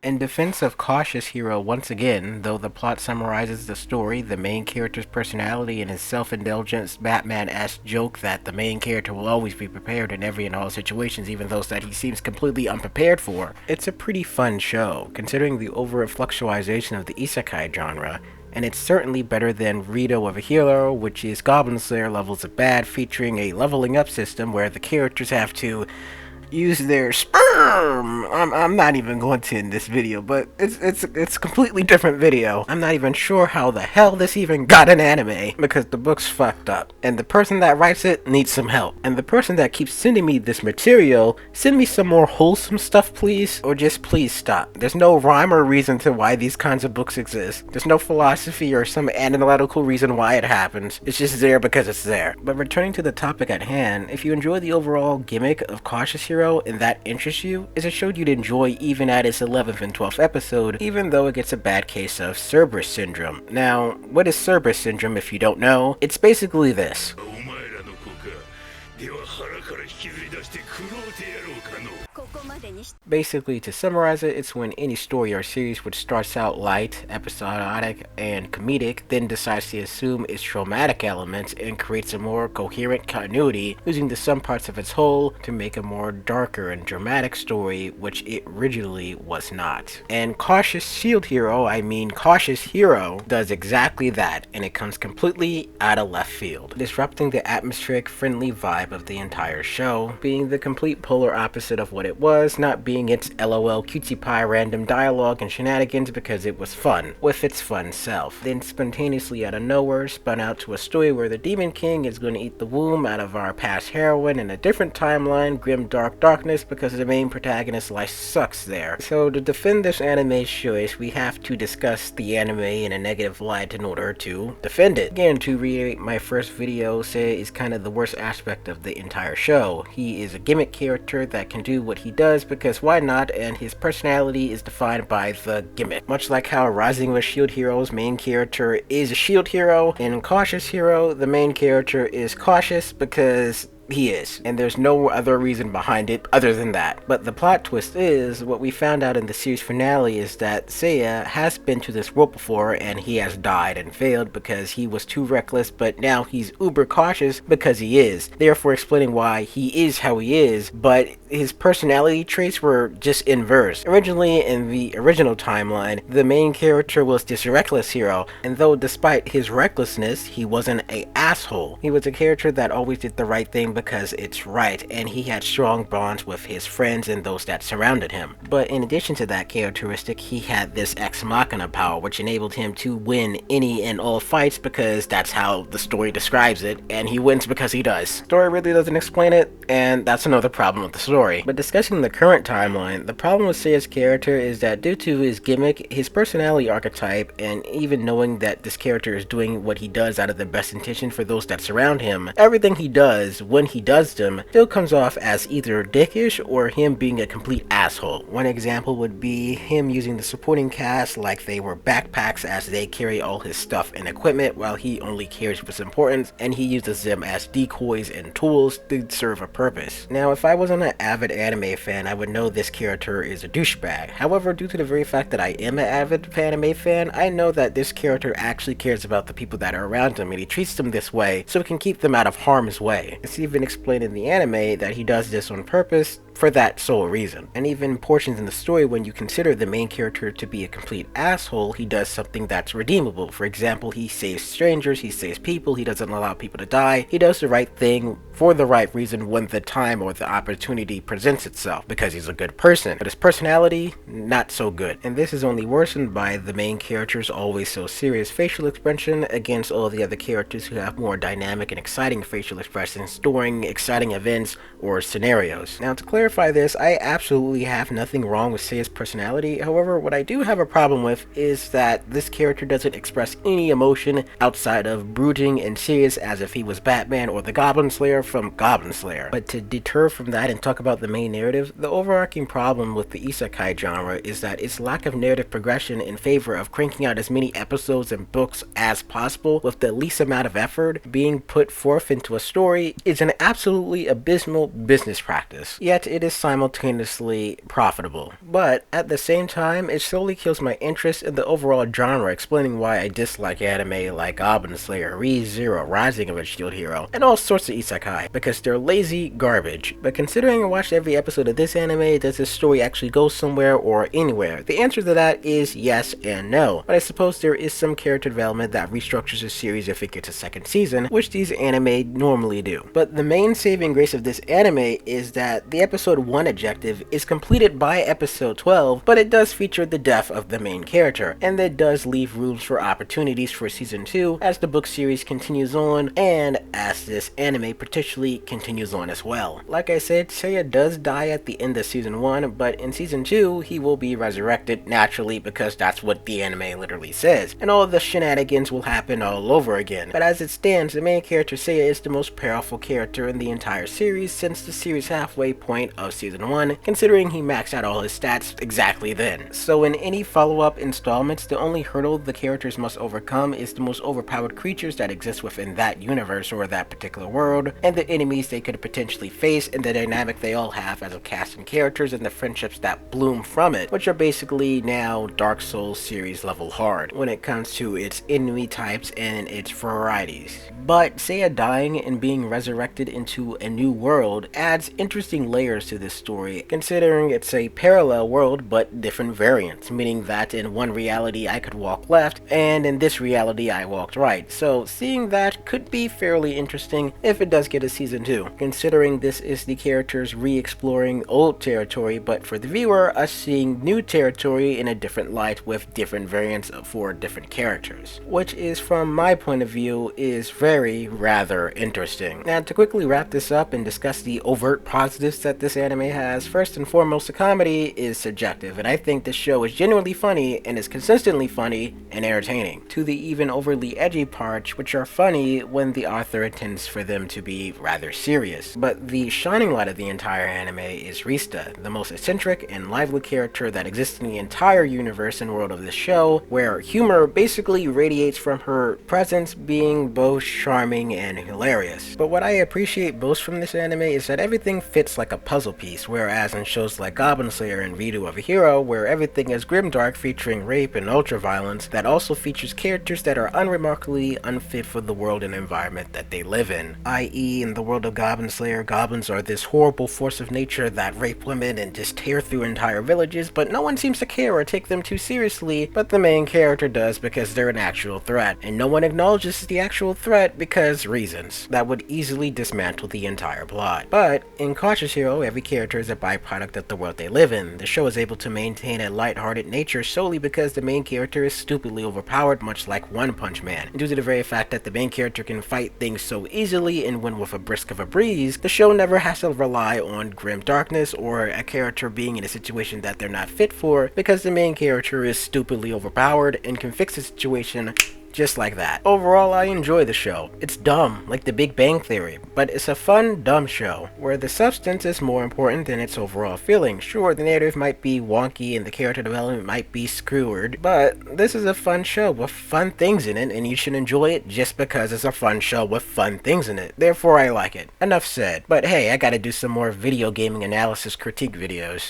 In defense of Cautious Hero once again, though the plot summarizes the story, the main character's personality and his self-indulgent Batman-esque joke that the main character will always be prepared in every and all situations, even those that he seems completely unprepared for. It's a pretty fun show, considering the over-fluctuation of the isekai genre, and it's certainly better than Rito of a Hero, which is Goblin Slayer levels of bad, featuring a leveling up system where the characters have to use their sperm. I'm not even going to in this video, but it's a completely different video. I'm not even sure how the hell this even got an anime, because the book's fucked up, and the person that writes it needs some help. And the person that keeps sending me this material, send me some more wholesome stuff please, or just please stop. There's no rhyme or reason to why these kinds of books exist. There's no philosophy or some analytical reason why it happens. It's just there because it's there. But returning to the topic at hand, if you enjoy the overall gimmick of Cautious Hero and that interests you, is a show you'd enjoy even at its 11th and 12th episode, even though it gets a bad case of Cerebus syndrome. Now, what is Cerebus syndrome if you don't know? It's basically this. Basically, to summarize it, it's when any story or series which starts out light, episodic, and comedic, then decides to assume its traumatic elements and creates a more coherent continuity, using the some parts of its whole to make a more darker and dramatic story, which it originally was not. And Cautious Hero, does exactly that, and it comes completely out of left field, disrupting the atmospheric, friendly vibe of the entire show, being the complete polar opposite of what it was, not being its LOL cutesy pie random dialogue and shenanigans because it was fun, with its fun self. Then spontaneously out of nowhere spun out to a story where the Demon King is going to eat the womb out of our past heroine in a different timeline, grim darkness, because the main protagonist's life sucks there. So to defend this anime's choice, we have to discuss the anime in a negative light in order to defend it. Again, to reiterate my first video, Seiya is kind of the worst aspect of the entire show. He is a gimmick character that can do what he does because why not, and his personality is defined by the gimmick. Much like how Rising of a Shield Hero's main character is a shield hero, in Cautious Hero, the main character is cautious because he is, and there's no other reason behind it other than that. But the plot twist is, what we found out in the series finale is that Seiya has been to this world before and he has died and failed because he was too reckless, but now he's uber cautious because he is, therefore explaining why he is how he is, but his personality traits were just inverse. Originally, in the original timeline, the main character was this reckless hero, and though despite his recklessness, he wasn't an asshole. He was a character that always did the right thing because it's right, and he had strong bonds with his friends and those that surrounded him. But in addition to that characteristic, he had this ex machina power which enabled him to win any and all fights because that's how the story describes it, and he wins because he does. Story really doesn't explain it, and that's another problem with the story. But discussing the current timeline, the problem with Seiya's character is that due to his gimmick, his personality archetype, and even knowing that this character is doing what he does out of the best intention for those that surround him, everything he does, when he does them, still comes off as either dickish or him being a complete asshole. One example would be him using the supporting cast like they were backpacks as they carry all his stuff and equipment while he only carries what's important, and he uses them as decoys and tools to serve a purpose. Now, if I wasn't an avid anime fan, I would know this character is a douchebag. However, due to the very fact that I am an avid anime fan, I know that this character actually cares about the people that are around him, and he treats them this way so he can keep them out of harm's way. It's even explained in the anime that he does this on purpose for that sole reason. And even portions in the story when you consider the main character to be a complete asshole, he does something that's redeemable. For example, he saves strangers, he saves people, he doesn't allow people to die, he does the right thing for the right reason when the time or the opportunity presents itself, because he's a good person. But his personality, not so good. And this is only worsened by the main character's always so serious facial expression against all the other characters who have more dynamic and exciting facial expressions during exciting events or scenarios. Now, to clarify this, I absolutely have nothing wrong with Seiya's personality. However, what I do have a problem with is that this character doesn't express any emotion outside of brooding and serious as if he was Batman or the Goblin Slayer from Goblin Slayer. But to deter from that and talk about the main narrative, the overarching problem with the isekai genre is that its lack of narrative progression in favor of cranking out as many episodes and books as possible with the least amount of effort being put forth into a story is an absolutely abysmal business practice. Yet it is simultaneously profitable. But at the same time, it slowly kills my interest in the overall genre, explaining why I dislike anime like Goblin Slayer, Re:Zero, Rising of a Shield Hero, and all sorts of isekai, because they're lazy garbage. But considering I watched every episode of this anime, does this story actually go somewhere or anywhere? The answer to that is yes and no, but I suppose there is some character development that restructures a series if it gets a second season, which these anime normally do. But the main saving grace of this anime is that the episode 1 objective is completed by episode 12, but it does feature the death of the main character, and that does leave rooms for opportunities for season 2 as the book series continues on, and as this anime particularly continues on as well. Like I said, Seiya does die at the end of season 1, but in season 2 he will be resurrected naturally because that's what the anime literally says, and all the shenanigans will happen all over again. But as it stands, the main character Seiya is the most powerful character in the entire series since the series halfway point of season 1, considering he maxed out all his stats exactly then. So in any follow-up installments, the only hurdle the characters must overcome is the most overpowered creatures that exist within that universe or that particular world, and the enemies they could potentially face, and the dynamic they all have as a cast and characters, and the friendships that bloom from it, which are basically now Dark Souls series level hard when it comes to its enemy types and its varieties. But Seiya dying and being resurrected into a new world adds interesting layers to this story, considering it's a parallel world but different variants, meaning that in one reality I could walk left, and in this reality I walked right. So seeing that could be fairly interesting if it does get a season 2, considering this is the characters re-exploring old territory, but for the viewer, us seeing new territory in a different light with different variants for different characters, which is, from my point of view, is rather interesting. Now, to quickly wrap this up and discuss the overt positives that this anime has, first and foremost, the comedy is subjective, and I think this show is genuinely funny and is consistently funny and entertaining, to the even overly edgy parts, which are funny when the author intends for them to be rather serious. But the shining light of the entire anime is Rista, the most eccentric and lively character that exists in the entire universe and world of this show, where humor basically radiates from her presence, being both charming and hilarious. But what I appreciate most from this anime is that everything fits like a puzzle piece, whereas in shows like Goblin Slayer and Redo of a Hero, where everything is grimdark, featuring rape and ultra-violence, that also features characters that are unremarkably unfit for the world and environment that they live in. I.e., in the world of Goblin Slayer, goblins are this horrible force of nature that rape women and just tear through entire villages, but no one seems to care or take them too seriously, but the main character does because they're an actual threat, and no one acknowledges the actual threat because reasons that would easily dismantle the entire plot. But in Cautious Hero, every character is a byproduct of the world they live in. The show is able to maintain a lighthearted nature solely because the main character is stupidly overpowered, much like One Punch Man. And due to the very fact that the main character can fight things so easily and win with a brisk of a breeze, the show never has to rely on grim darkness or a character being in a situation that they're not fit for, because the main character is stupidly overpowered and can fix the situation just like that. Overall, I enjoy the show. It's dumb, like The Big Bang Theory, but it's a fun, dumb show, where the substance is more important than its overall feeling. Sure, the narrative might be wonky and the character development might be screwered, but this is a fun show with fun things in it, and you should enjoy it just because it's a fun show with fun things in it. Therefore, I like it. Enough said. But hey, I gotta do some more video gaming analysis critique videos.